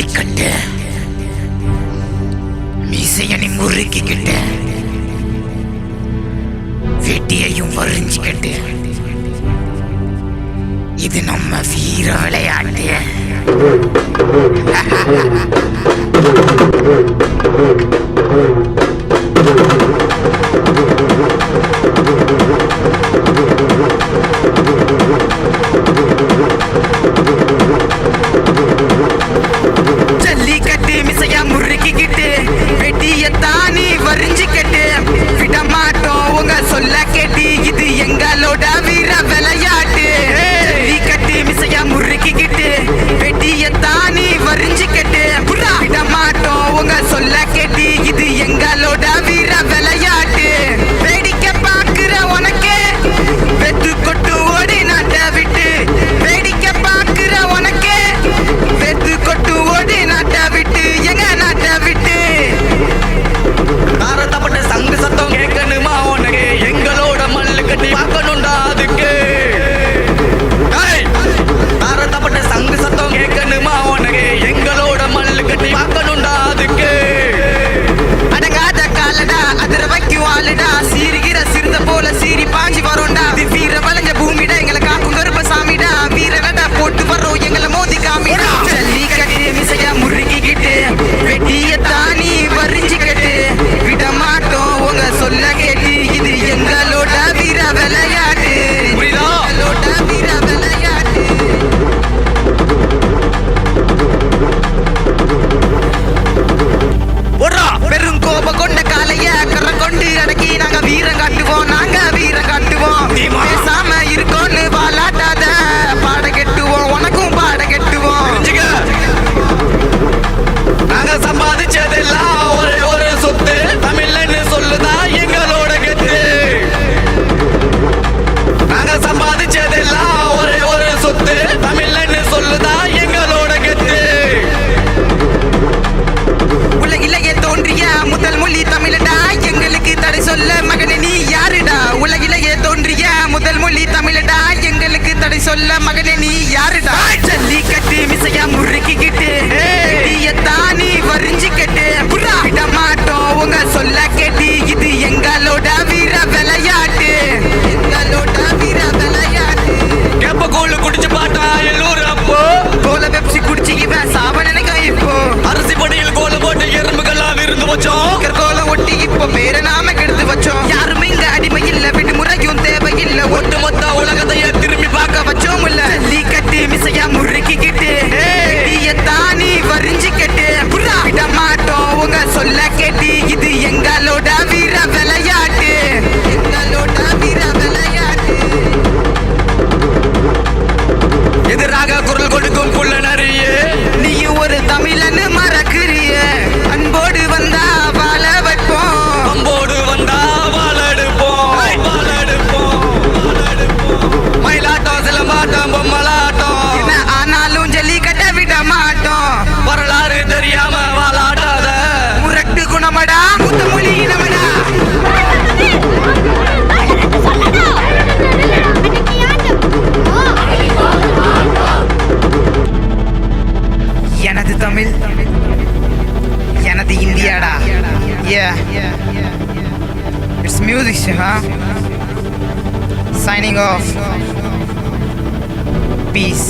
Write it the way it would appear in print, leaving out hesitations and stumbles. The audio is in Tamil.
ஜல்லிக்கட்டு மீசையணி முறுக்கிக்கிட்டு வெட்டியையும் வரிஞ்சிக்கிட்டு இது நம்ம வீர விளையாட்டு. ஜல்லிக்கட்டு மிசையா முறுக்கிக்கிட்டு வெட்டியத்தானி வரிஞ்சிக்கிட்டு விட மாட்டோம் உங்க சொல்ல கேட்டு இது எங்களோட வீர விளையாட்டு. ஜல்லிக்கட்டு மிசையா முறுக்கிக்கிட்டு வெட்டியத்தானி வரிஞ்சிக்கிட்டு விட மாட்டோம் உங்க சொல்ல கேட்டு இது எங்களோட வீர விளையாட்டு. வேடிக்கை பார்க்கிற உனக்கு வெத்து கொட்டு ஓடி நாட்டை விட்டு, வேடிக்கை பார்க்கிற உனக்கு வெத்து கொட்டு ஓடி நாட்டை விட்டு, எங்க நாட்டை விட்டு. தாரத்தப்பட்ட சங்கு சத்தம் கேட்கணுமா உனக்கு, எங்களோட மல்லு கட்டி பார்க்கணும்டா அதுக்கு. தாரத்தப்பட்ட சங்கு சத்தம் கேட்கணுமா உனக்கு, எங்களோட மல்லு கட்டி பார்க்கணும்டா அதுக்கு. அடங்காத காலடா அதிர வைக்கும் ஆளுடா, சீரிகிற சிறுத போல சீரி பாஞ்சி வரோண்டா. வீர வளைஞ்ச பூமிடா எங்களை காக்கும் கருப்ப சாமிடா, வீர நட போட்டு வரோம் எங்களை மோதி காமிடா. ஜல்லிக்கட்டு மிசையா முறுக்கிக்கிட்டு வெட்டிய தானி வரிஞ்சிக்கிட்டு விட மாட்டோம் உங்க சொல்ல கேட்டு இது எங்களோட வீர விளையாட்டு. எங்களோட வீர விளையாட்டு. பெருங்கோப கொண்ட காலைய கரை கொண்டு அடக்கி நாங்க வீரம் காட்டுவோம், நாங்க வீரம் காட்டுவோம். பேசாம இருக்கோன்னு வாலாட்டாத, பாட கெட்டுவோம் உனக்கும் பாட கெட்டுவோம். நாங்க சம்பாதிச்சதெல்லாம் ஒரே ஒரு சொத்து, தமிழ்ன்னு சொல்லுதா எங்களோட கெத்து. நாங்க சம்பாதிச்சதெல்லாம் ஒரே ஒரு சொத்து, தமிழ்ன்னு சொல்லுதா எங்களோட கெத்து. உலகிலேயே தோன்றிய முதல் மொழி தமிழடா, எங்களுக்கு தடை சொல்ல மகனே நீ யாருடா. உலகிலேயே தோன்றிய முதல் மொழி தமிழடா, எங்களுக்கு தடை சொல்ல மகனே நீ யாருடா. ஜல்லிக்கட்டு மிசையா முறுக்கிக்கிட்டு தானி வரிஞ்சிக்கிட்டு விட மாட்டோம் உங்க சொல்ல கேட்டு இது எங்களோட வீர விளையாட்டு. எங்களோட வீர விளையாட்டு. கேப்ப கோலு குடிச்சு பாட்டா எல்லோரு அப்போ, கோல பெப்சி குடிச்சு இவன் சாவ நினைக்கும் இப்போ. அரிசி பொடியில் கோல போட்டு எறும்புகள்லாம் விருந்து வச்சோம், கோலம் ஒட்டி இப்போ பேர நாம கெடுத்து வச்சோம். யாருமே இங்க அடிமை இல்ல, விடுமுறையும் தேவையில்லை, ஒட்டு மொத்த உலகத்தையே திரும்பி பார்க்க வச்சோம் இல்ல. ஜல்லிக்கட்டு மிசையா முறுக்கிக்கிட்டு தானி வரிஞ்சிக்கிட்டு விட மாட்டோம் உங்க சொல்ல கேட்டு இது எங்களோட வீர விளையாட்டு. எங்களோட வீர விளையாட்டு. எதிராக குரல் கொடுக்கும் புள்ள நரிய, நீயும் ஒரு தமிழன்னு மறக்கிறிய. அன்போடு வந்தா வாழ வைப்போம், அம்போடு வந்தா வாழெடுப்போம், வாழெடுப்போம். மயிலாட்டம் சிலம்பாட்டம் பொம்மலாட்டம் என்ன ஆனாலும் ஜல்லிக்கட்ட விட மாட்டோம். வரலாறு தெரியாம வாழாட்டாத முரட்டு குணமடா முத்த மொழி இனமடா. எனது தமிழ் எனது இந்தியாடா. It's music, huh? Signing off. Peace.